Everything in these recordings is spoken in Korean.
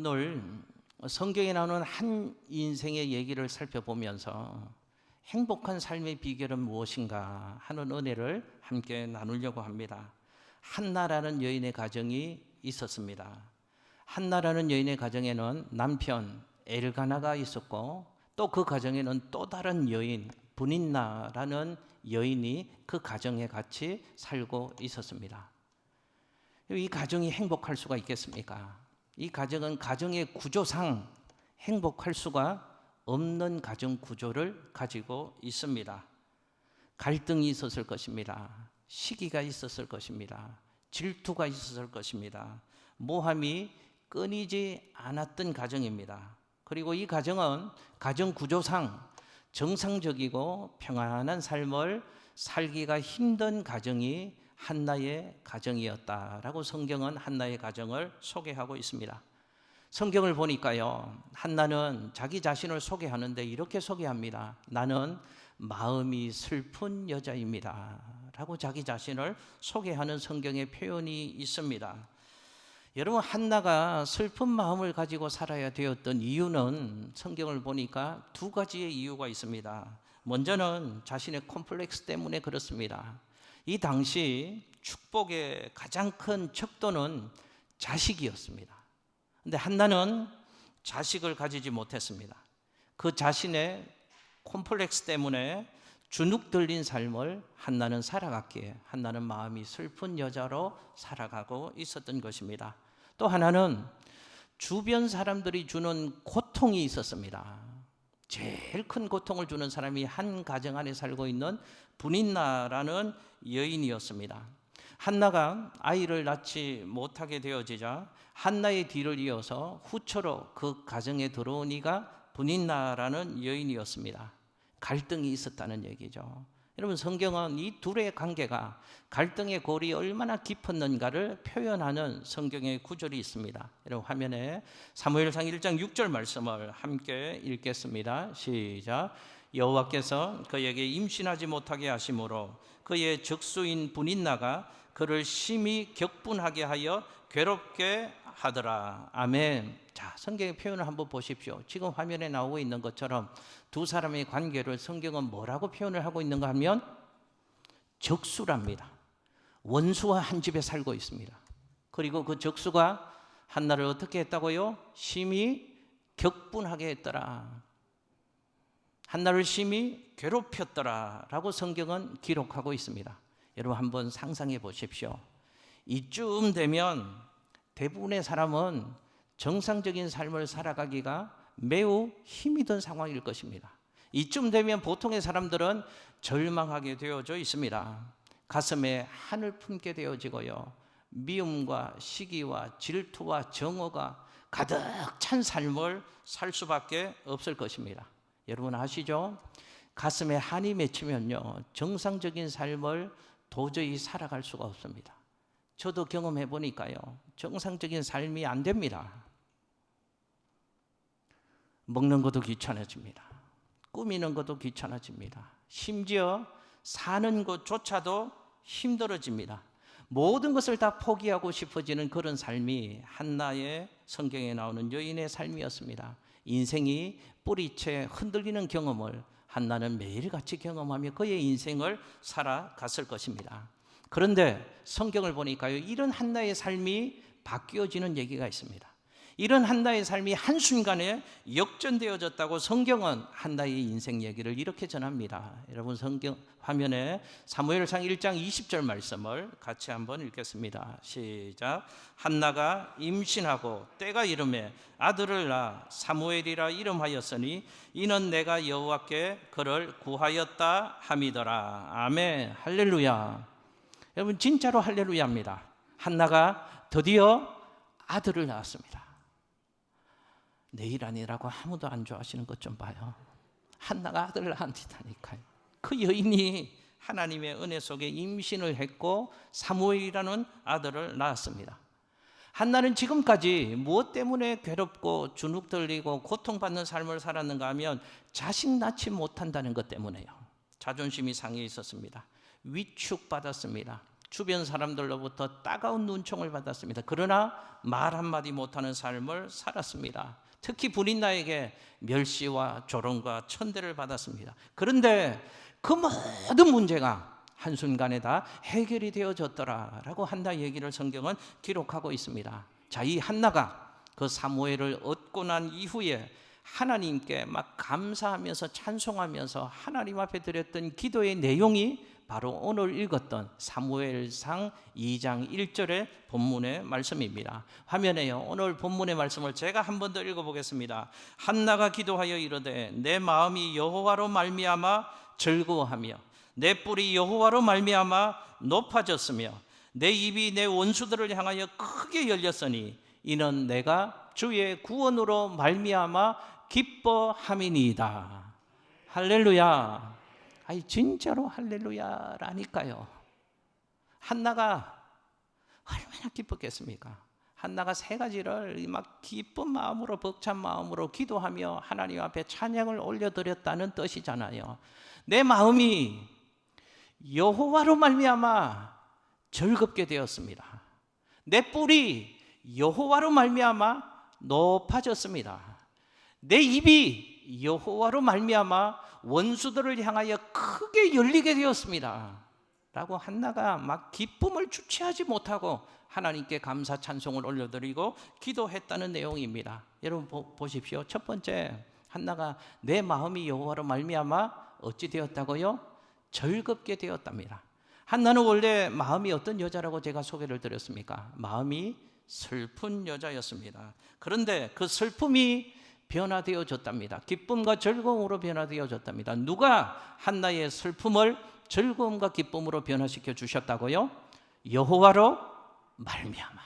오늘 성경에 나오는 한 인생의 얘기를 살펴보면서 행복한 삶의 비결은 무엇인가 하는 은혜를 함께 나누려고 합니다. 한나라는 여인의 가정이 있었습니다. 한나라는 여인의 가정에는 남편 엘가나가 있었고, 또 그 가정에는 또 다른 여인 브닌나라는 여인이 그 가정에 같이 살고 있었습니다. 이 가정이 행복할 수가 있겠습니까? 이 가정은 가정의 구조상 행복할 수가 없는 가정 구조를 가지고 있습니다. 갈등이 있었을 것입니다. 시기가 있었을 것입니다. 질투가 있었을 것입니다. 모함이 끊이지 않았던 가정입니다. 그리고 이 가정은 가정 구조상 정상적이고 평안한 삶을 살기가 힘든 가정이 한나의 가정이었다라고 성경은 한나의 가정을 소개하고 있습니다. 성경을 보니까요, 한나는 자기 자신을 소개하는데 이렇게 소개합니다. 나는 마음이 슬픈 여자입니다 라고 자기 자신을 소개하는 성경의 표현이 있습니다. 여러분, 한나가 슬픈 마음을 가지고 살아야 되었던 이유는 성경을 보니까 두 가지의 이유가 있습니다. 먼저는 자신의 콤플렉스 때문에 그렇습니다. 이 당시 축복의 가장 큰 척도는 자식이었습니다. 그런데 한나는 자식을 가지지 못했습니다. 그 자신의 콤플렉스 때문에 주눅 들린 삶을 한나는 살아갔기에 한나는 마음이 슬픈 여자로 살아가고 있었던 것입니다. 또 하나는 주변 사람들이 주는 고통이 있었습니다. 제일 큰 고통을 주는 사람이 한 가정 안에 살고 있는 브닌나라는 여인이었습니다. 한나가 아이를 낳지 못하게 되어지자 한나의 뒤를 이어서 후처로 그 가정에 들어온 이가 브닌나라는 여인이었습니다. 갈등이 있었다는 얘기죠. 여러분, 성경은 이 둘의 관계가 갈등의 골이 얼마나 깊었는가를 표현하는 성경의 구절이 있습니다. 여러분, 화면에 사무엘상 1장 6절 말씀을 함께 읽겠습니다. 시작. 여호와께서 그에게 임신하지 못하게 하심으로 그의 적수인 브닌나가 그를 심히 격분하게 하여 괴롭게 하더라. 아멘. 자, 성경의 표현을 한번 보십시오. 지금 화면에 나오고 있는 것처럼 두 사람의 관계를 성경은 뭐라고 표현을 하고 있는가 하면 적수랍니다. 원수와 한 집에 살고 있습니다. 그리고 그 적수가 한나를 어떻게 했다고요? 심히 격분하게 했더라. 한나를 심히 괴롭혔더라 라고 성경은 기록하고 있습니다. 여러분, 한번 상상해 보십시오. 이쯤 되면 대부분의 사람은 정상적인 삶을 살아가기가 매우 힘이 든 상황일 것입니다. 이쯤 되면 보통의 사람들은 절망하게 되어져 있습니다. 가슴에 한을 품게 되어지고요, 미움과 시기와 질투와 정오가 가득 찬 삶을 살 수밖에 없을 것입니다. 여러분 아시죠? 가슴에 한이 맺히면요, 정상적인 삶을 도저히 살아갈 수가 없습니다. 저도 경험해 보니까요, 정상적인 삶이 안 됩니다. 먹는 것도 귀찮아집니다. 꾸미는 것도 귀찮아집니다. 심지어 사는 것조차도 힘들어집니다. 모든 것을 다 포기하고 싶어지는 그런 삶이 한나의 성경에 나오는 여인의 삶이었습니다. 인생이 뿌리채 흔들리는 경험을 한나는 매일같이 경험하며 그의 인생을 살아갔을 것입니다. 그런데 성경을 보니까요, 이런 한나의 삶이 바뀌어지는 얘기가 있습니다. 이런 한나의 삶이 한순간에 역전되어졌다고 성경은 한나의 인생 얘기를 이렇게 전합니다. 여러분, 성경 화면에 사무엘상 1장 20절 말씀을 같이 한번 읽겠습니다. 시작. 한나가 임신하고 때가 이르매 아들을 낳아 사무엘이라 이름하였으니 이는 내가 여호와께 그를 구하였다 함이더라. 아멘. 할렐루야. 여러분, 진짜로 할렐루야입니다. 한나가 드디어 아들을 낳았습니다. 내일 아니라고 아무도 안 좋아하시는 것 좀 봐요. 한나가 아들을 낳았다니까요. 그 여인이 하나님의 은혜 속에 임신을 했고 사무엘이라는 아들을 낳았습니다. 한나는 지금까지 무엇 때문에 괴롭고 주눅 들리고 고통받는 삶을 살았는가 하면 자식 낳지 못한다는 것 때문에요. 자존심이 상해 있었습니다. 위축받았습니다. 주변 사람들로부터 따가운 눈총을 받았습니다. 그러나 말 한마디 못하는 삶을 살았습니다. 특히 불인나에게 멸시와 조롱과 천대를 받았습니다. 그런데 그 모든 문제가 한순간에 다 해결이 되어졌더라라고 한나 얘기를 성경은 기록하고 있습니다. 자, 이 한나가 그 사무엘을 얻고 난 이후에 하나님께 막 감사하면서 찬송하면서 하나님 앞에 드렸던 기도의 내용이 바로 오늘 읽었던 사무엘상 2장 1절의 본문의 말씀입니다. 화면에요. 오늘 본문의 말씀을 제가 한 번 더 읽어보겠습니다. 한나가 기도하여 이르되 내 마음이 여호와로 말미암아 즐거워하며 내 뿔이 여호와로 말미암아 높아졌으며 내 입이 내 원수들을 향하여 크게 열렸으니 이는 내가 주의 구원으로 말미암아 기뻐함이니이다. 할렐루야. 아니 진짜로 할렐루야라니까요. 한나가 얼마나 기뻤겠습니까? 한나가 세 가지를 막 기쁜 마음으로 벅찬 마음으로 기도하며 하나님 앞에 찬양을 올려드렸다는 뜻이잖아요. 내 마음이 여호와로 말미암아 즐겁게 되었습니다. 내 뿔이 여호와로 말미암아 높아졌습니다. 내 입이 여호와로 말미암아 원수들을 향하여 크게 열리게 되었습니다. 라고 한나가 막 기쁨을 주체하지 못하고 하나님께 감사 찬송을 올려드리고 기도했다는 내용입니다. 여러분 보십시오. 첫 번째, 한나가 내 마음이 여호와로 말미암아 어찌 되었다고요? 즐겁게 되었답니다. 한나는 원래 마음이 어떤 여자라고 제가 소개를 드렸습니까? 마음이 슬픈 여자였습니다. 그런데 그 슬픔이 변화되어졌답니다. 기쁨과 즐거움으로 변화되어졌답니다. 누가 한나의 슬픔을 즐거움과 기쁨으로 변화시켜 주셨다고요? 여호와로 말미암아.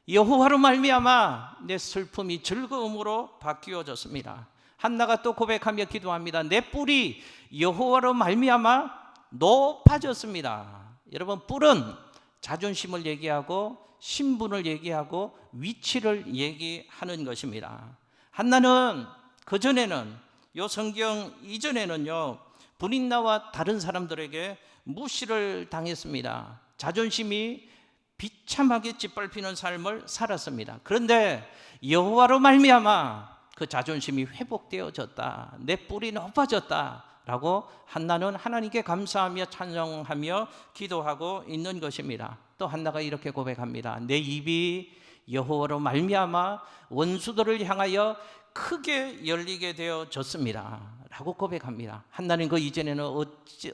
여호와로 말미암아 내 슬픔이 즐거움으로 바뀌어졌습니다. 한나가 또 고백하며 기도합니다. 내 뿔이 여호와로 말미암아 높아졌습니다. 여러분, 뿔은 자존심을 얘기하고 신분을 얘기하고 위치를 얘기하는 것입니다. 한나는 그전에는 요 성경 이전에는요 분인나와 다른 사람들에게 무시를 당했습니다. 자존심이 비참하게 짓밟히는 삶을 살았습니다. 그런데 여호와로 말미암아 그 자존심이 회복되어졌다. 내 뿔이 높아졌다 라고 한나는 하나님께 감사하며 찬송하며 기도하고 있는 것입니다. 또 한나가 이렇게 고백합니다. 내 입이 여호와로 말미암아 원수들을 향하여 크게 열리게 되어졌습니다 라고 고백합니다. 한나는 그 이전에는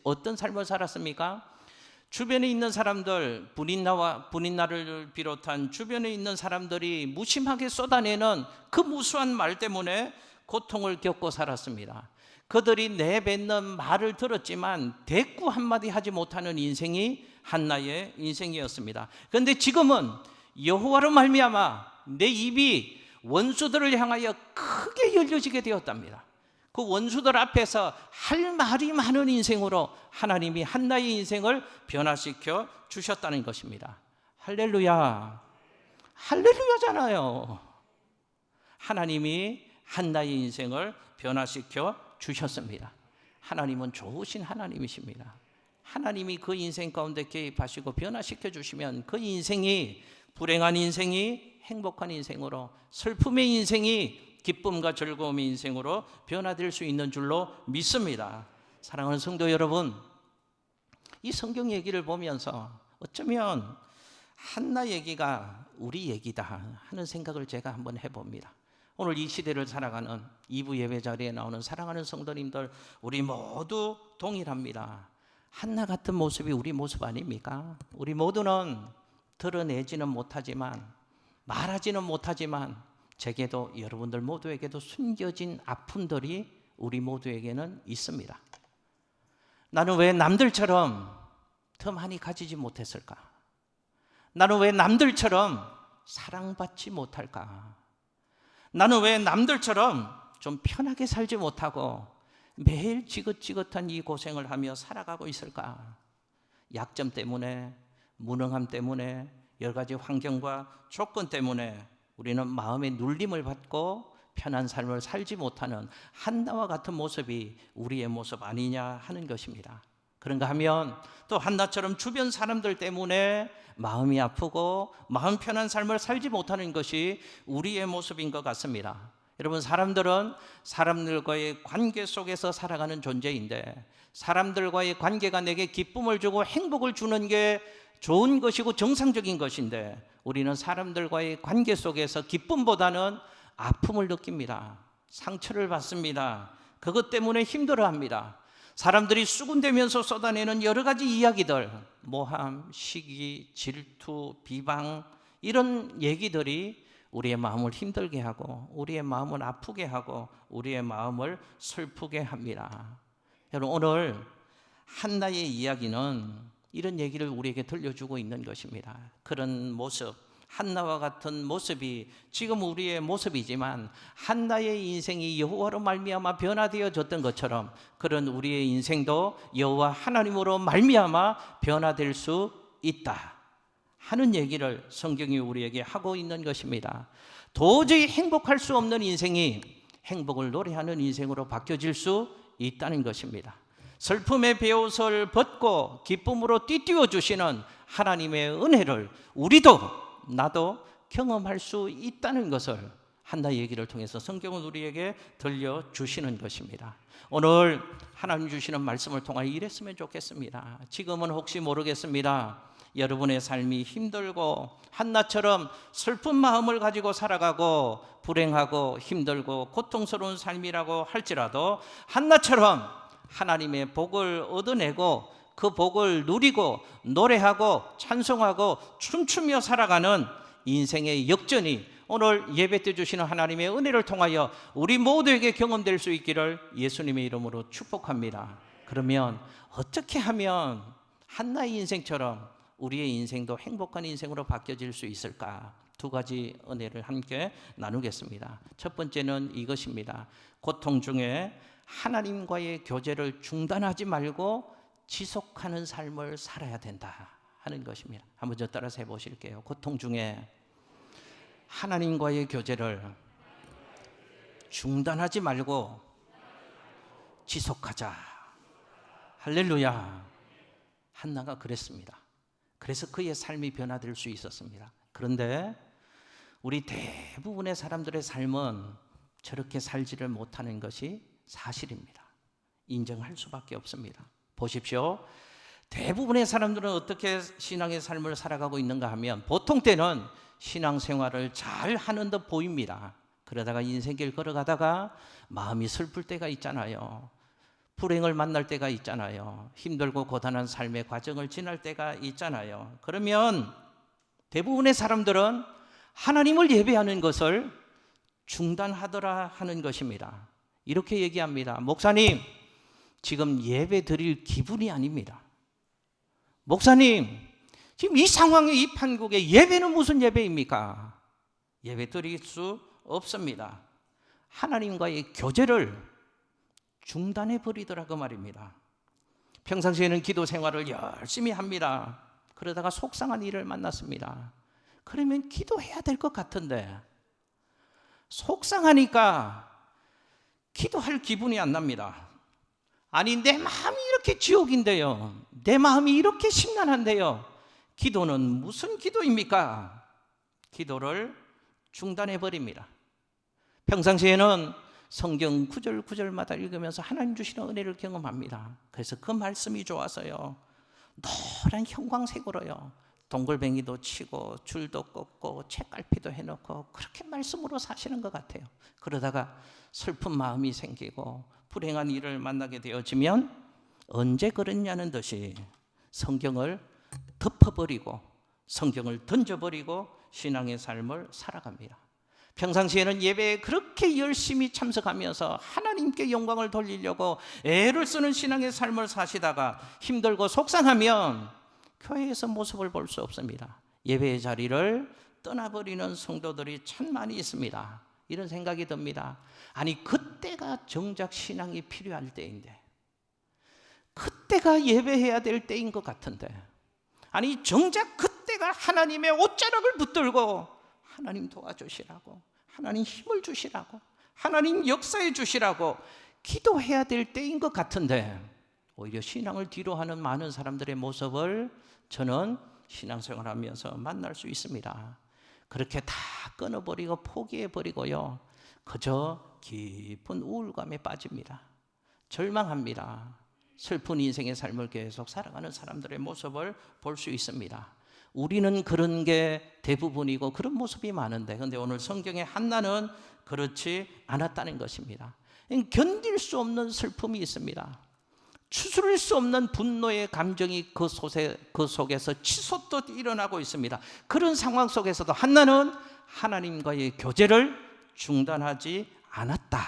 어떤 삶을 살았습니까? 주변에 있는 사람들, 분인나를 비롯한 주변에 있는 사람들이 무심하게 쏟아내는 그 무수한 말 때문에 고통을 겪고 살았습니다. 그들이 내뱉는 말을 들었지만 대꾸 한마디 하지 못하는 인생이 한나의 인생이었습니다. 그런데 지금은 여호와로 말미암아 내 입이 원수들을 향하여 크게 열려지게 되었답니다. 그 원수들 앞에서 할 말이 많은 인생으로 하나님이 한나의 인생을 변화시켜 주셨다는 것입니다. 할렐루야. 할렐루야잖아요. 하나님이 한나의 인생을 변화시켜 주셨습니다. 하나님은 좋으신 하나님이십니다. 하나님이 그 인생 가운데 개입하시고 변화시켜 주시면 그 인생이 불행한 인생이 행복한 인생으로, 슬픔의 인생이 기쁨과 즐거움의 인생으로 변화될 수 있는 줄로 믿습니다. 사랑하는 성도 여러분, 이 성경 얘기를 보면서 어쩌면 한나 얘기가 우리 얘기다 하는 생각을 제가 한번 해봅니다. 오늘 이 시대를 살아가는 2부 예배 자리에 나오는 사랑하는 성도님들, 우리 모두 동일합니다. 한나 같은 모습이 우리 모습 아닙니까? 우리 모두는 드러내지는 못하지만, 말하지는 못하지만, 제게도 여러분들 모두에게도 숨겨진 아픔들이 우리 모두에게는 있습니다. 나는 왜 남들처럼 더 많이 가지지 못했을까? 나는 왜 남들처럼 사랑받지 못할까? 나는 왜 남들처럼 좀 편하게 살지 못하고 매일 지긋지긋한 이 고생을 하며 살아가고 있을까? 약점 때문에, 무능함 때문에, 여러 가지 환경과 조건 때문에 우리는 마음의 눌림을 받고 편한 삶을 살지 못하는 한나와 같은 모습이 우리의 모습 아니냐 하는 것입니다. 그런가 하면 또 한나처럼 주변 사람들 때문에 마음이 아프고 마음 편한 삶을 살지 못하는 것이 우리의 모습인 것 같습니다. 여러분, 사람들은 사람들과의 관계 속에서 살아가는 존재인데, 사람들과의 관계가 내게 기쁨을 주고 행복을 주는 게 좋은 것이고 정상적인 것인데, 우리는 사람들과의 관계 속에서 기쁨보다는 아픔을 느낍니다. 상처를 받습니다. 그것 때문에 힘들어합니다. 사람들이 수군대면서 쏟아내는 여러 가지 이야기들, 모함, 시기, 질투, 비방, 이런 얘기들이 우리의 마음을 힘들게 하고 우리의 마음을 아프게 하고 우리의 마음을 슬프게 합니다. 여러분, 오늘 한나의 이야기는 이런 얘기를 우리에게 들려주고 있는 것입니다. 그런 모습, 한나와 같은 모습이 지금 우리의 모습이지만 한나의 인생이 여호와로 말미암아 변화되어졌던 것처럼 그런 우리의 인생도 여호와 하나님으로 말미암아 변화될 수 있다 하는 얘기를 성경이 우리에게 하고 있는 것입니다. 도저히 행복할 수 없는 인생이 행복을 노래하는 인생으로 바뀌어질 수 있다는 것입니다. 슬픔의 베옷을 벗고 기쁨으로 띠띠워 주시는 하나님의 은혜를 우리도 나도 경험할 수 있다는 것을 한나 얘기를 통해서 성경은 우리에게 들려주시는 것입니다. 오늘 하나님 주시는 말씀을 통하여 이랬으면 좋겠습니다. 지금은 혹시 모르겠습니다. 여러분의 삶이 힘들고 한나처럼 슬픈 마음을 가지고 살아가고 불행하고 힘들고 고통스러운 삶이라고 할지라도 한나처럼 하나님의 복을 얻어내고 그 복을 누리고 노래하고 찬송하고 춤추며 살아가는 인생의 역전이 오늘 예배 때 주시는 하나님의 은혜를 통하여 우리 모두에게 경험될 수 있기를 예수님의 이름으로 축복합니다. 그러면 어떻게 하면 한나의 인생처럼 우리의 인생도 행복한 인생으로 바뀌어질 수 있을까? 두 가지 은혜를 함께 나누겠습니다. 첫 번째는 이것입니다. 고통 중에 하나님과의 교제를 중단하지 말고 지속하는 삶을 살아야 된다 하는 것입니다. 한번 저 따라서 해보실게요. 고통 중에 하나님과의 교제를 중단하지 말고 지속하자. 할렐루야. 한나가 그랬습니다. 그래서 그의 삶이 변화될 수 있었습니다. 그런데 우리 대부분의 사람들의 삶은 저렇게 살지를 못하는 것이 사실입니다. 인정할 수밖에 없습니다. 보십시오. 대부분의 사람들은 어떻게 신앙의 삶을 살아가고 있는가 하면 보통 때는 신앙생활을 잘 하는 듯 보입니다. 그러다가 인생길 걸어가다가 마음이 슬플 때가 있잖아요. 불행을 만날 때가 있잖아요. 힘들고 고단한 삶의 과정을 지날 때가 있잖아요. 그러면 대부분의 사람들은 하나님을 예배하는 것을 중단하더라 하는 것입니다. 이렇게 얘기합니다. 목사님, 지금 예배 드릴 기분이 아닙니다. 목사님, 지금 이 상황에 이 판국에 예배는 무슨 예배입니까? 예배 드릴 수 없습니다. 하나님과의 교제를 중단해 버리더라고 말입니다. 평상시에는 기도 생활을 열심히 합니다. 그러다가 속상한 일을 만났습니다. 그러면 기도해야 될 것 같은데 속상하니까 기도할 기분이 안 납니다. 아니, 내 마음이 이렇게 지옥인데요, 내 마음이 이렇게 심란한데요, 기도는 무슨 기도입니까? 기도를 중단해 버립니다. 평상시에는 성경 구절 구절마다 읽으면서 하나님 주시는 은혜를 경험합니다. 그래서 그 말씀이 좋아서요, 노란 형광색으로요, 동글뱅이도 치고 줄도 꺾고 책갈피도 해놓고 그렇게 말씀으로 사시는 것 같아요. 그러다가 슬픈 마음이 생기고 불행한 일을 만나게 되어지면 언제 그랬냐는 듯이 성경을 덮어버리고 성경을 던져버리고 신앙의 삶을 살아갑니다. 평상시에는 예배에 그렇게 열심히 참석하면서 하나님께 영광을 돌리려고 애를 쓰는 신앙의 삶을 사시다가 힘들고 속상하면 교회에서 모습을 볼 수 없습니다. 예배의 자리를 떠나버리는 성도들이 참 많이 있습니다. 이런 생각이 듭니다. 아니, 그때가 정작 신앙이 필요할 때인데, 그때가 예배해야 될 때인 것 같은데, 아니 정작 그때가 하나님의 옷자락을 붙들고 하나님 도와주시라고, 하나님 힘을 주시라고, 하나님 역사해 주시라고 기도해야 될 때인 것 같은데 오히려 신앙을 뒤로 하는 많은 사람들의 모습을 저는 신앙생활하면서 만날 수 있습니다. 그렇게 다 끊어버리고 포기해버리고요, 그저 깊은 우울감에 빠집니다. 절망합니다. 슬픈 인생의 삶을 계속 살아가는 사람들의 모습을 볼 수 있습니다. 우리는 그런 게 대부분이고 그런 모습이 많은데, 그런데 오늘 성경의 한나는 그렇지 않았다는 것입니다. 견딜 수 없는 슬픔이 있습니다. 추스릴 수 없는 분노의 감정이 그 속에서 치솟듯 일어나고 있습니다. 그런 상황 속에서도 한나는 하나님과의 교제를 중단하지 않았다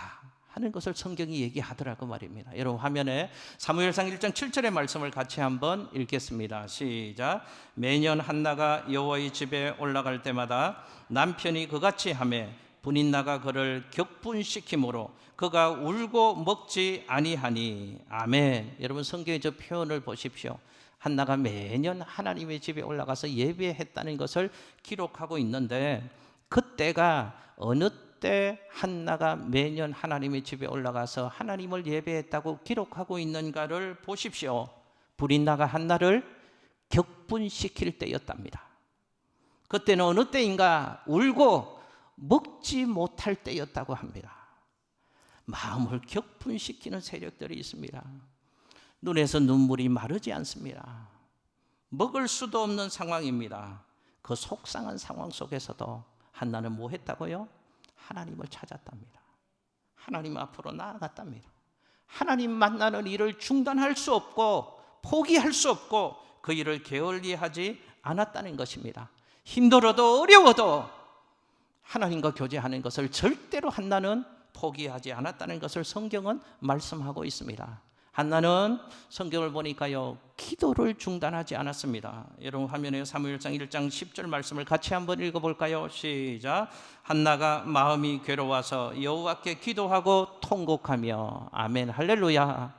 하는 것을 성경이 얘기하더라고 말입니다. 여러분, 화면에 사무엘상 1장 7절의 말씀을 같이 한번 읽겠습니다. 시작. 매년 한나가 여호와의 집에 올라갈 때마다 남편이 그같이 하매 분인나가 그를 격분시키므로 그가 울고 먹지 아니하니. 아멘. 여러분, 성경의 저 표현을 보십시오. 한나가 매년 하나님의 집에 올라가서 예배했다는 것을 기록하고 있는데, 그때가 어느 때 한나가 매년 하나님의 집에 올라가서 하나님을 예배했다고 기록하고 있는가를 보십시오. 분인나가 한나를 격분시킬 때였답니다. 그때는 어느 때인가? 울고 먹지 못할 때였다고 합니다. 마음을 격분시키는 세력들이 있습니다. 눈에서 눈물이 마르지 않습니다. 먹을 수도 없는 상황입니다. 그 속상한 상황 속에서도 한나는 뭐 했다고요? 하나님을 찾았답니다. 하나님 앞으로 나아갔답니다. 하나님 만나는 일을 중단할 수 없고 포기할 수 없고 그 일을 게을리하지 않았다는 것입니다. 힘들어도 어려워도 하나님과 교제하는 것을 절대로 한나는 포기하지 않았다는 것을 성경은 말씀하고 있습니다. 한나는 성경을 보니까요, 기도를 중단하지 않았습니다. 여러분, 화면에 사무엘상 1장 10절 말씀을 같이 한번 읽어볼까요? 시작. 한나가 마음이 괴로워서 여호와께 기도하고 통곡하며. 아멘, 할렐루야.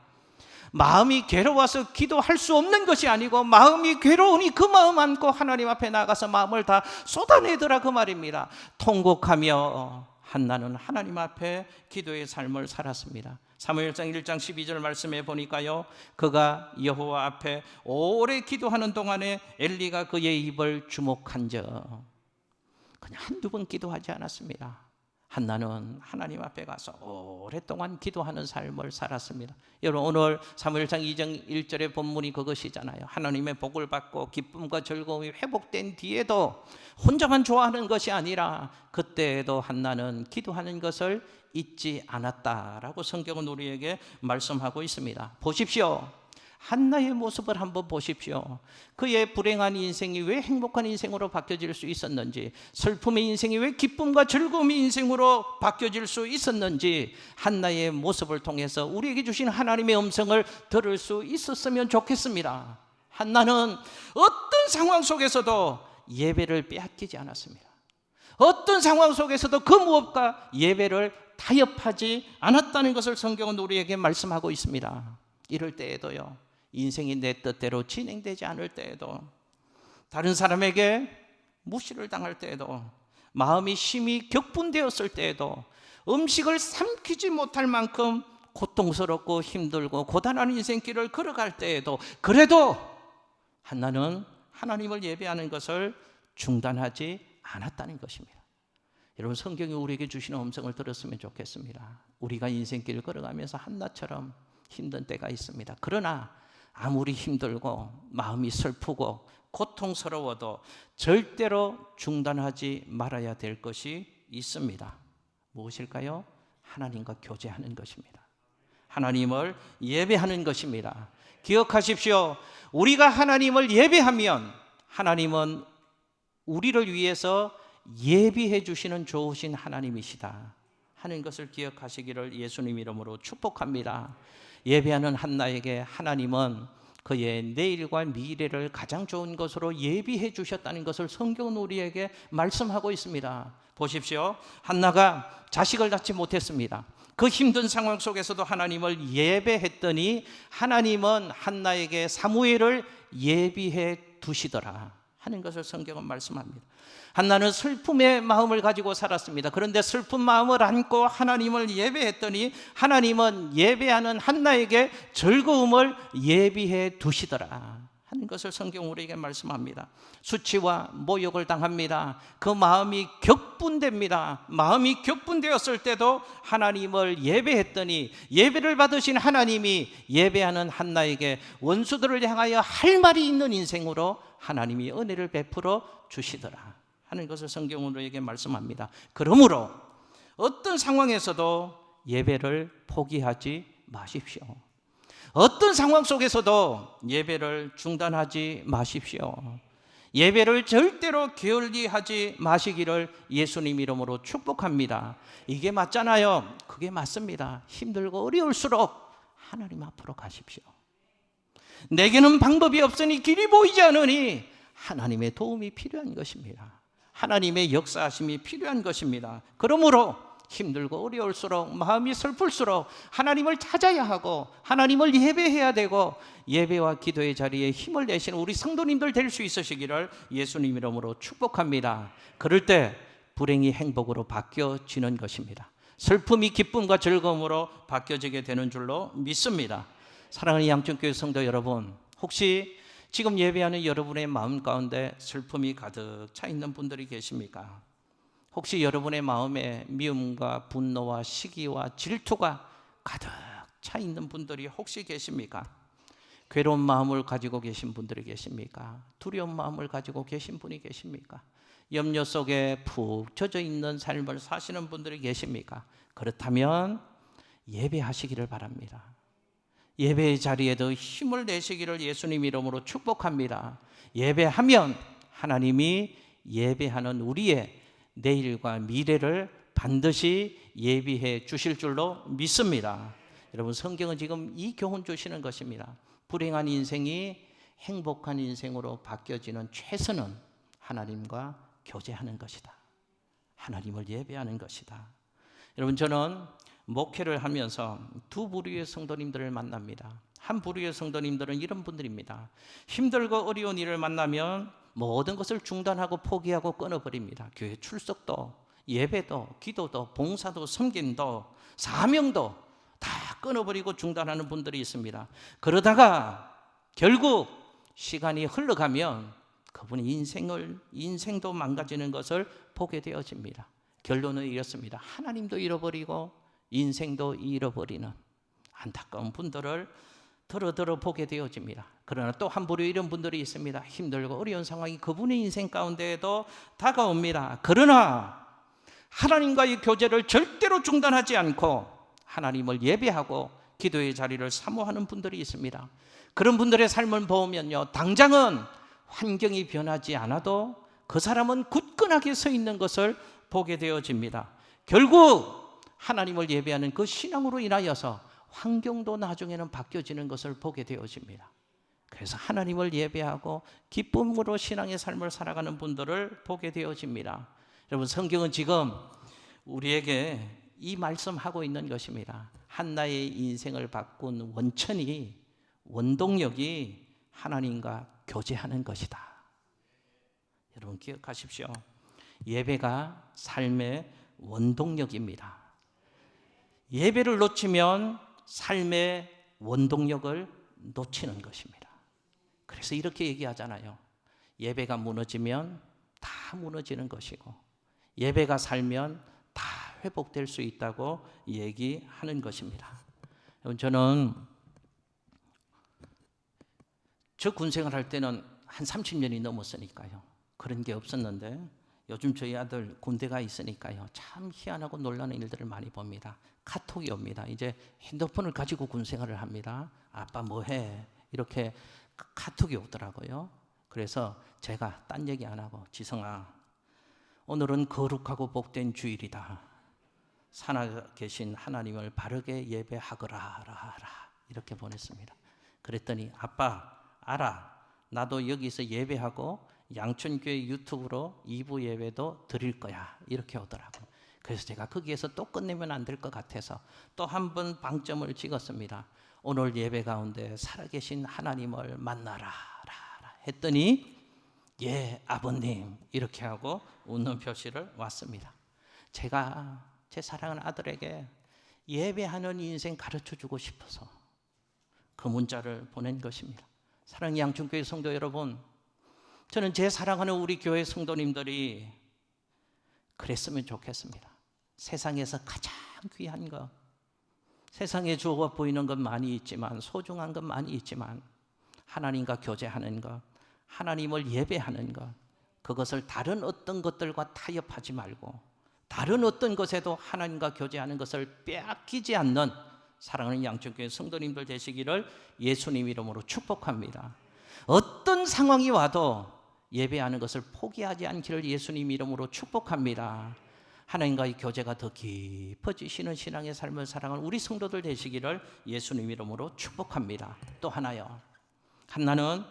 마음이 괴로워서 기도할 수 없는 것이 아니고 마음이 괴로우니 그 마음 안고 하나님 앞에 나가서 마음을 다 쏟아내더라 그 말입니다. 통곡하며 한나는 하나님 앞에 기도의 삶을 살았습니다. 사무엘상 1장 12절 말씀에 보니까요, 그가 여호와 앞에 오래 기도하는 동안에 엘리가 그의 입을 주목한즉. 그냥 한두 번 기도하지 않았습니다. 한나는 하나님 앞에 가서 오랫동안 기도하는 삶을 살았습니다. 여러분, 오늘 사무엘상 2장 1절의 본문이 그것이잖아요. 하나님의 복을 받고 기쁨과 즐거움이 회복된 뒤에도 혼자만 좋아하는 것이 아니라 그때에도 한나는 기도하는 것을 잊지 않았다라고 성경은 우리에게 말씀하고 있습니다. 보십시오. 한나의 모습을 한번 보십시오. 그의 불행한 인생이 왜 행복한 인생으로 바뀌어질 수 있었는지, 슬픔의 인생이 왜 기쁨과 즐거움의 인생으로 바뀌어질 수 있었는지, 한나의 모습을 통해서 우리에게 주신 하나님의 음성을 들을 수 있었으면 좋겠습니다. 한나는 어떤 상황 속에서도 예배를 빼앗기지 않았습니다. 어떤 상황 속에서도 그 무엇과 예배를 타협하지 않았다는 것을 성경은 우리에게 말씀하고 있습니다. 이럴 때에도요, 인생이 내 뜻대로 진행되지 않을 때에도, 다른 사람에게 무시를 당할 때에도, 마음이 심히 격분되었을 때에도, 음식을 삼키지 못할 만큼 고통스럽고 힘들고 고단한 인생길을 걸어갈 때에도, 그래도 한나는 하나님을 예배하는 것을 중단하지 않았다는 것입니다. 여러분, 성경이 우리에게 주시는 음성을 들었으면 좋겠습니다. 우리가 인생길을 걸어가면서 한나처럼 힘든 때가 있습니다. 그러나 아무리 힘들고 마음이 슬프고 고통스러워도 절대로 중단하지 말아야 될 것이 있습니다. 무엇일까요? 하나님과 교제하는 것입니다. 하나님을 예배하는 것입니다. 기억하십시오. 우리가 하나님을 예배하면 하나님은 우리를 위해서 예비해 주시는 좋으신 하나님이시다 하는 것을 기억하시기를 예수님 이름으로 축복합니다. 예배하는 한나에게 하나님은 그의 내일과 미래를 가장 좋은 것으로 예비해 주셨다는 것을 성경은 우리에게 말씀하고 있습니다. 보십시오. 한나가 자식을 낳지 못했습니다. 그 힘든 상황 속에서도 하나님을 예배했더니 하나님은 한나에게 사무엘을 예비해 두시더라. 하는 것을 성경은 말씀합니다. 한나는 슬픔의 마음을 가지고 살았습니다. 그런데 슬픈 마음을 안고 하나님을 예배했더니 하나님은 예배하는 한나에게 즐거움을 예비해 두시더라 하는 것을 성경 우리에게 말씀합니다. 수치와 모욕을 당합니다. 그 마음이 격분됩니다. 마음이 격분되었을 때도 하나님을 예배했더니 예배를 받으신 하나님이 예배하는 한나에게 원수들을 향하여 할 말이 있는 인생으로 하나님이 은혜를 베풀어 주시더라 하는 것을 성경 우리에게 말씀합니다. 그러므로 어떤 상황에서도 예배를 포기하지 마십시오. 어떤 상황 속에서도 예배를 중단하지 마십시오. 예배를 절대로 게을리하지 마시기를 예수님 이름으로 축복합니다. 이게 맞잖아요. 그게 맞습니다. 힘들고 어려울수록 하나님 앞으로 가십시오. 내게는 방법이 없으니 길이 보이지 않으니 하나님의 도움이 필요한 것입니다. 하나님의 역사하심이 필요한 것입니다. 그러므로 힘들고 어려울수록 마음이 슬플수록 하나님을 찾아야 하고 하나님을 예배해야 되고 예배와 기도의 자리에 힘을 내시는 우리 성도님들 될 수 있으시기를 예수님 이름으로 축복합니다. 그럴 때 불행이 행복으로 바뀌어지는 것입니다. 슬픔이 기쁨과 즐거움으로 바뀌어지게 되는 줄로 믿습니다. 사랑하는 양천교회 성도 여러분, 혹시 지금 예배하는 여러분의 마음 가운데 슬픔이 가득 차 있는 분들이 계십니까? 혹시 여러분의 마음에 미움과 분노와 시기와 질투가 가득 차 있는 분들이 혹시 계십니까? 괴로운 마음을 가지고 계신 분들이 계십니까? 두려운 마음을 가지고 계신 분이 계십니까? 염려 속에 푹 젖어 있는 삶을 사시는 분들이 계십니까? 그렇다면 예배하시기를 바랍니다. 예배의 자리에도 힘을 내시기를 예수님 이름으로 축복합니다. 예배하면 하나님이 예배하는 우리의 내일과 미래를 반드시 예비해 주실 줄로 믿습니다. 여러분, 성경은 지금 이 교훈 주시는 것입니다. 불행한 인생이 행복한 인생으로 바뀌어지는 최선은 하나님과 교제하는 것이다. 하나님을 예배하는 것이다. 여러분, 저는 목회를 하면서 두 부류의 성도님들을 만납니다. 한 부류의 성도님들은 이런 분들입니다. 힘들고 어려운 일을 만나면 모든 것을 중단하고 포기하고 끊어버립니다. 교회 출석도, 예배도, 기도도, 봉사도, 섬김도, 사명도 다 끊어버리고 중단하는 분들이 있습니다. 그러다가 결국 시간이 흘러가면 그분의 인생도 망가지는 것을 보게 되어집니다. 결론은 이렇습니다. 하나님도 잃어버리고 인생도 잃어버리는 안타까운 분들을 들어 보게 되어집니다. 그러나 또 한 부류 이런 분들이 있습니다. 힘들고 어려운 상황이 그분의 인생 가운데에도 다가옵니다. 그러나 하나님과의 교제를 절대로 중단하지 않고 하나님을 예배하고 기도의 자리를 사모하는 분들이 있습니다. 그런 분들의 삶을 보면요, 당장은 환경이 변하지 않아도 그 사람은 굳건하게 서 있는 것을 보게 되어집니다. 결국 하나님을 예배하는 그 신앙으로 인하여서 환경도 나중에는 바뀌어지는 것을 보게 되어집니다. 그래서 하나님을 예배하고 기쁨으로 신앙의 삶을 살아가는 분들을 보게 되어집니다. 여러분, 성경은 지금 우리에게 이 말씀하고 있는 것입니다. 한나의 인생을 바꾼 원동력이 하나님과 교제하는 것이다. 여러분, 기억하십시오. 예배가 삶의 원동력입니다. 예배를 놓치면 삶의 원동력을 놓치는 것입니다. 그래서 이렇게 얘기하잖아요. 예배가 무너지면 다 무너지는 것이고 예배가 살면 다 회복될 수 있다고 얘기하는 것입니다. 저는 저 군생활 할 때는 한 30년이 넘었으니까요. 그런 게 없었는데 요즘 저희 아들 군대가 있으니까요. 참 희한하고 놀라는 일들을 많이 봅니다. 카톡이 옵니다. 이제 핸드폰을 가지고 군생활을 합니다. 아빠 뭐해? 이렇게 카톡이 오더라고요. 그래서 제가 딴 얘기 안 하고, 지성아, 오늘은 거룩하고 복된 주일이다. 살아 계신 하나님을 바르게 예배하거라 이렇게 보냈습니다. 그랬더니 아빠 알아. 나도 여기서 예배하고 양천교회 유튜브로 2부 예배도 드릴 거야. 이렇게 오더라고요. 그래서 제가 거기에서 또 끝내면 안 될 것 같아서 또 한 번 방점을 찍었습니다. 오늘 예배 가운데 살아계신 하나님을 만나라 했더니 예, 아버님 이렇게 하고 웃는 표시를 왔습니다. 제가 제 사랑하는 아들에게 예배하는 인생 가르쳐주고 싶어서 그 문자를 보낸 것입니다. 사랑하는 양천교회 성도 여러분, 저는 제 사랑하는 우리 교회 성도님들이 그랬으면 좋겠습니다. 세상에서 가장 귀한 것, 세상에 주어 보이는 것 많이 있지만, 소중한 것 많이 있지만, 하나님과 교제하는 것, 하나님을 예배하는 것, 그것을 다른 어떤 것들과 타협하지 말고 다른 어떤 것에도 하나님과 교제하는 것을 빼앗기지 않는 사랑하는 양천교회 성도님들 되시기를 예수님 이름으로 축복합니다. 어떤 상황이 와도 예배하는 것을 포기하지 않기를 예수님 이름으로 축복합니다. 하나님과의 교제가 더 깊어지시는 신앙의 삶을 살아가는 우리 성도들 되시기를 예수님 이름으로 축복합니다. 또 하나요, 한나는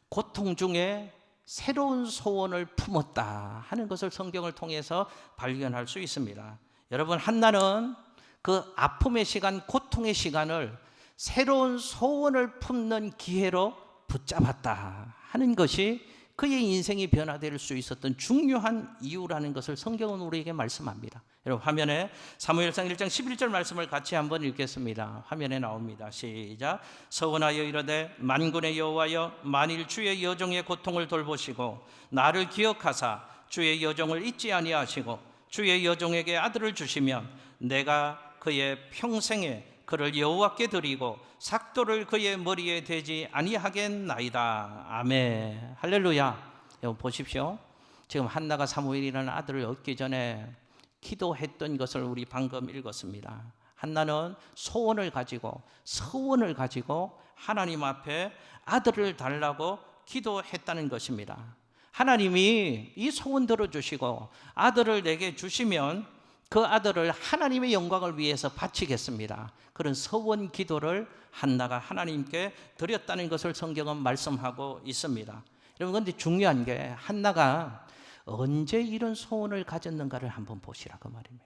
고통 중에 새로운 소원을 품었다 하는 것을 성경을 통해서 발견할 수 있습니다. 여러분, 한나는 그 아픔의 시간, 고통의 시간을 새로운 소원을 품는 기회로 붙잡았다 하는 것이 그의 인생이 변화될 수 있었던 중요한 이유라는 것을 성경은 우리에게 말씀합니다. 여러분, 화면에 사무엘상 1장 11절 말씀을 같이 한번 읽겠습니다. 화면에 나옵니다. 시작. 서원하여 이르되 만군의 여호와여, 만일 주의 여종의 고통을 돌보시고 나를 기억하사 주의 여종을 잊지 아니하시고 주의 여종에게 아들을 주시면 내가 그의 평생에 그를 여호와께 드리고 삭도를 그의 머리에 대지 아니하겠나이다. 아멘. 할렐루야. 여러분 보십시오. 지금 한나가 사무엘이라는 아들을 얻기 전에 기도했던 것을 우리 방금 읽었습니다. 한나는 소원을 가지고, 서원을 가지고 하나님 앞에 아들을 달라고 기도했다는 것입니다. 하나님이 이 소원 들어주시고 아들을 내게 주시면 그 아들을 하나님의 영광을 위해서 바치겠습니다. 그런 서원 기도를 한나가 하나님께 드렸다는 것을 성경은 말씀하고 있습니다. 여러분, 그런데 중요한 게 한나가 언제 이런 소원을 가졌는가를 한번 보시라 그 말입니다.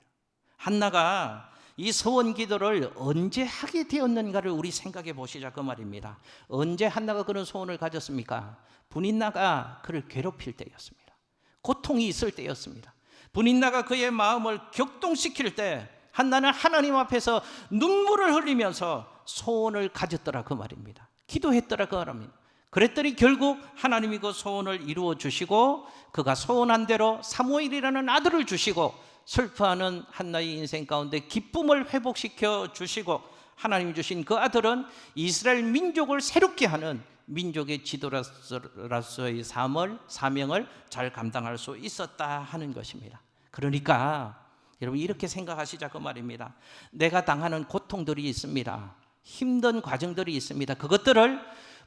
한나가 이 서원 기도를 언제 하게 되었는가를 우리 생각해 보시자 그 말입니다. 언제 한나가 그런 소원을 가졌습니까? 분인나가 그를 괴롭힐 때였습니다. 고통이 있을 때였습니다. 분인나가 그의 마음을 격동시킬 때 한나는 하나님 앞에서 눈물을 흘리면서 소원을 가졌더라 그 말입니다. 기도했더라 그 말입니다. 그랬더니 결국 하나님이 그 소원을 이루어 주시고 그가 소원한 대로 사무엘이라는 아들을 주시고 슬퍼하는 한나의 인생 가운데 기쁨을 회복시켜 주시고 하나님이 주신 그 아들은 이스라엘 민족을 새롭게 하는 민족의 지도자로서의 사명을 잘 감당할 수 있었다 하는 것입니다. 그러니까 여러분 이렇게 생각하시자 그 말입니다. 내가 당하는 고통들이 있습니다. 힘든 과정들이 있습니다. 그것들을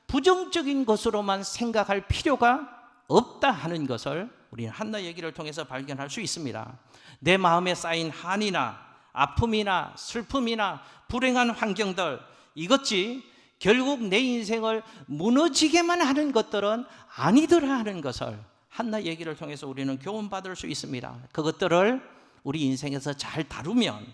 부정적인 것으로만 생각할 필요가 없다 하는 것을 우리는 한나 얘기를 통해서 발견할 수 있습니다. 내 마음에 쌓인 한이나 아픔이나 슬픔이나 불행한 환경들, 이것이 결국 내 인생을 무너지게만 하는 것들은 아니더라 하는 것을 한나 얘기를 통해서 우리는 교훈받을 수 있습니다. 그것들을 우리 인생에서 잘 다루면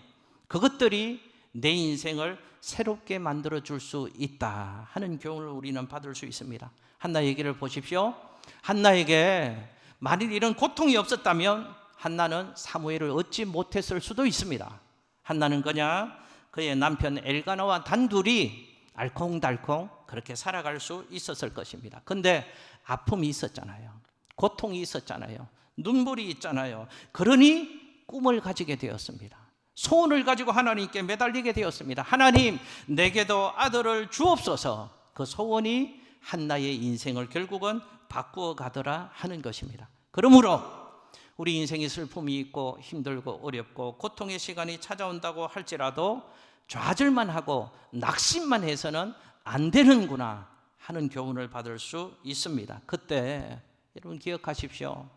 그것들이 내 인생을 새롭게 만들어 줄 수 있다 하는 교훈을 우리는 받을 수 있습니다. 한나 얘기를 보십시오. 한나에게 만일 이런 고통이 없었다면 한나는 사무엘을 얻지 못했을 수도 있습니다. 한나는 그냥 그의 남편 엘가나와 단둘이 알콩달콩 그렇게 살아갈 수 있었을 것입니다. 그런데 아픔이 있었잖아요. 고통이 있었잖아요. 눈물이 있잖아요. 그러니 꿈을 가지게 되었습니다. 소원을 가지고 하나님께 매달리게 되었습니다. 하나님, 내게도 아들을 주옵소서. 그 소원이 한나의 인생을 결국은 바꾸어 가더라 하는 것입니다. 그러므로 우리 인생이 슬픔이 있고 힘들고 어렵고 고통의 시간이 찾아온다고 할지라도 좌절만 하고 낙심만 해서는 안 되는구나 하는 교훈을 받을 수 있습니다. 그때 여러분 기억하십시오.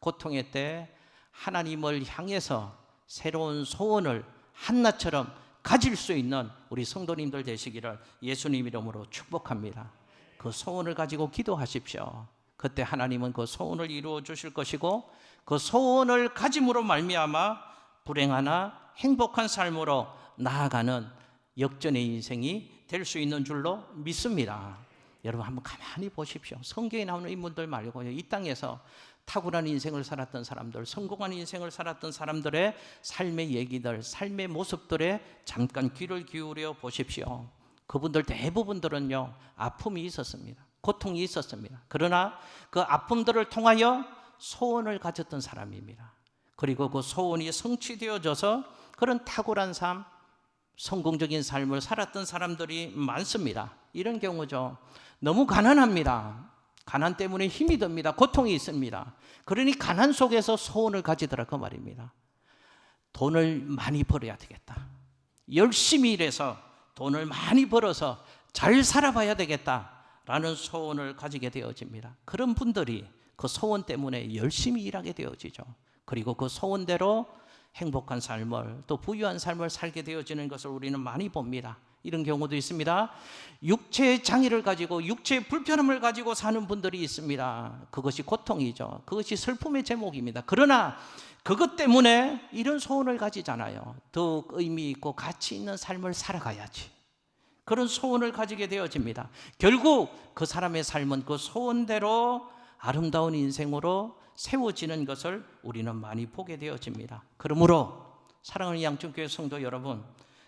고통의 때 하나님을 향해서 새로운 소원을 한나처럼 가질 수 있는 우리 성도님들 되시기를 예수님 이름으로 축복합니다. 그 소원을 가지고 기도하십시오. 그때 하나님은 그 소원을 이루어 주실 것이고 그 소원을 가짐으로 말미암아 불행하나 행복한 삶으로 나아가는 역전의 인생이 될 수 있는 줄로 믿습니다. 여러분 한번 가만히 보십시오. 성경에 나오는 인물들 말고요, 이 땅에서 탁월한 인생을 살았던 사람들, 성공한 인생을 살았던 사람들의 삶의 얘기들, 삶의 모습들에 잠깐 귀를 기울여 보십시오. 그분들 대부분들은요, 아픔이 있었습니다. 고통이 있었습니다. 그러나 그 아픔들을 통하여 소원을 가졌던 사람입니다. 그리고 그 소원이 성취되어져서 그런 탁월한 삶, 성공적인 삶을 살았던 사람들이 많습니다. 이런 경우죠, 너무 가난합니다. 가난 때문에 힘이 듭니다. 고통이 있습니다. 그러니 가난 속에서 소원을 가지더라고 말입니다. 돈을 많이 벌어야 되겠다. 열심히 일해서 돈을 많이 벌어서 잘 살아봐야 되겠다라는 소원을 가지게 되어집니다. 그런 분들이 그 소원 때문에 열심히 일하게 되어지죠. 그리고 그 소원대로 행복한 삶을, 또 부유한 삶을 살게 되어지는 것을 우리는 많이 봅니다. 이런 경우도 있습니다. 육체의 장애를 가지고, 육체의 불편함을 가지고 사는 분들이 있습니다. 그것이 고통이죠. 그것이 슬픔의 제목입니다. 그러나 그것 때문에 이런 소원을 가지잖아요. 더욱 의미 있고 가치 있는 삶을 살아가야지, 그런 소원을 가지게 되어집니다. 결국 그 사람의 삶은 그 소원대로 아름다운 인생으로 세워지는 것을 우리는 많이 보게 되어집니다. 그러므로 사랑하는 양천교회 성도 여러분,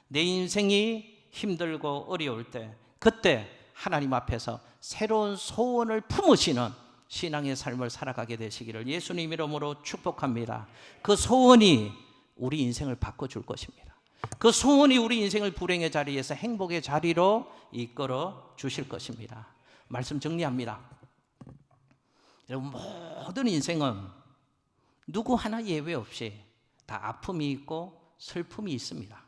내 인생이 힘들고 어려울 때, 그때 하나님 앞에서 새로운 소원을 품으시는 신앙의 삶을 살아가게 되시기를 예수님 이름으로 축복합니다. 그 소원이 우리 인생을 바꿔줄 것입니다. 그 소원이 우리 인생을 불행의 자리에서 행복의 자리로 이끌어 주실 것입니다. 말씀 정리합니다. 여러분, 모든 인생은 누구 하나 예외 없이 다 아픔이 있고 슬픔이 있습니다.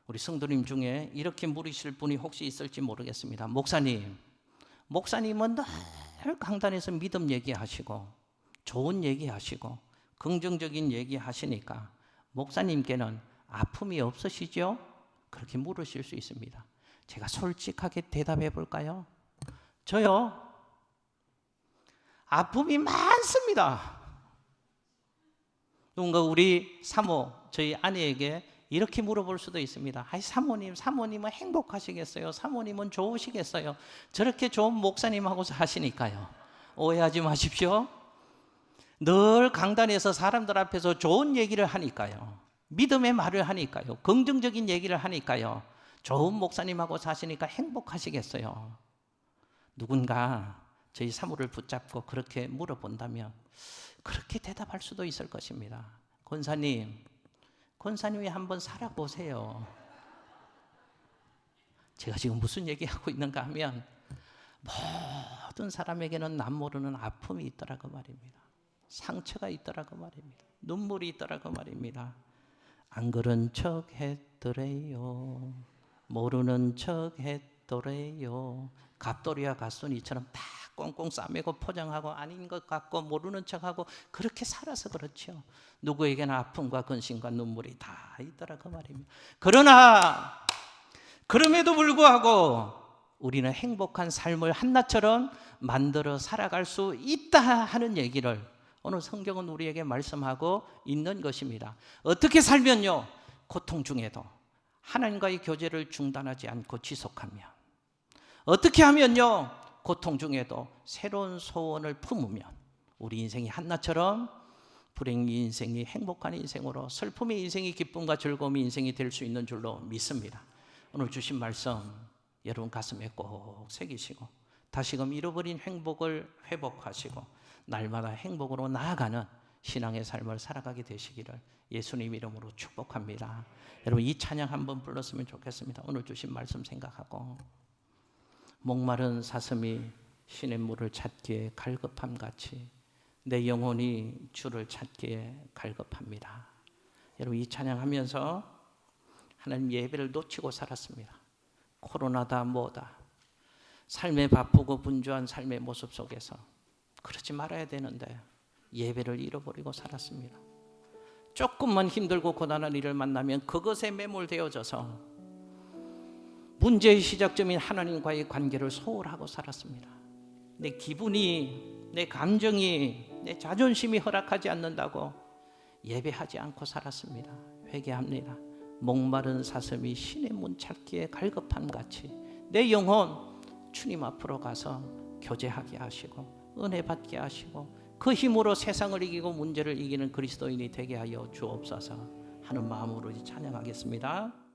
우리 성도님 중에 이렇게 물으실 분이 혹시 있을지 모르겠습니다. 목사님은 늘 강단에서 믿음 얘기하시고 좋은 얘기하시고 긍정적인 얘기하시니까 목사님께는 아픔이 없으시죠? 그렇게 물으실 수 있습니다. 제가 솔직하게 대답해 볼까요? 저요, 아픔이 많습니다. 누군가 우리 사모, 저희 아내에게 이렇게 물어볼 수도 있습니다. 아이, 사모님은 행복하시겠어요? 사모님은 좋으시겠어요? 저렇게 좋은 목사님하고 사시니까요. 오해하지 마십시오. 늘 강단에서 사람들 앞에서 좋은 얘기를 하니까요, 믿음의 말을 하니까요, 긍정적인 얘기를 하니까요, 좋은 목사님하고 사시니까 행복하시겠어요? 누군가 저희 사모를 붙잡고 그렇게 물어본다면 그렇게 대답할 수도 있을 것입니다. 권사님이 한번 살아보세요. 제가 지금 무슨 얘기하고 있는가 하면, 모든 사람에게는 남 모르는 아픔이 있더라고 말입니다. 상처가 있더라고 말입니다. 눈물이 있더라고 말입니다. 안 그런 척 했더래요, 모르는 척 했더래요. 갑돌이와 갓손이처럼 다 꽁꽁 싸매고 포장하고 아닌 것 같고 모르는 척하고 그렇게 살아서 그렇죠. 누구에게나 아픔과 근심과 눈물이 다 있더라고 말입니다. 그러나 그럼에도 불구하고 우리는 행복한 삶을 한나처럼 만들어 살아갈 수 있다 하는 얘기를 오늘 성경은 우리에게 말씀하고 있는 것입니다. 어떻게 살면요, 고통 중에도 하나님과의 교제를 중단하지 않고 지속하며, 어떻게 하면요, 고통 중에도 새로운 소원을 품으면 우리 인생이 한나처럼 불행의 인생이 행복한 인생으로, 슬픔의 인생이 기쁨과 즐거움의 인생이 될 수 있는 줄로 믿습니다. 오늘 주신 말씀 여러분 가슴에 꼭 새기시고 다시금 잃어버린 행복을 회복하시고 날마다 행복으로 나아가는 신앙의 삶을 살아가게 되시기를 예수님 이름으로 축복합니다. 여러분, 이 찬양 한번 불렀으면 좋겠습니다. 오늘 주신 말씀 생각하고, 목마른 사슴이 시냇물을 찾기에 갈급함같이 내 영혼이 주를 찾기에 갈급합니다. 여러분, 이 찬양하면서 하나님 예배를 놓치고 살았습니다. 코로나다 뭐다, 삶에 바쁘고 분주한 삶의 모습 속에서 그러지 말아야 되는데 예배를 잃어버리고 살았습니다. 조금만 힘들고 고단한 일을 만나면 그것에 매몰되어져서 문제의 시작점인 하나님과의 관계를 소홀하고 살았습니다. 내 기분이, 내 감정이, 내 자존심이 허락하지 않는다고 예배하지 않고 살았습니다. 회개합니다. 목마른 사슴이 시냇물 찾기에 갈급함같이 내 영혼 주님 앞으로 가서 교제하게 하시고 은혜 받게 하시고 그 힘으로 세상을 이기고 문제를 이기는 그리스도인이 되게 하여 주옵소서 하는 마음으로 찬양하겠습니다.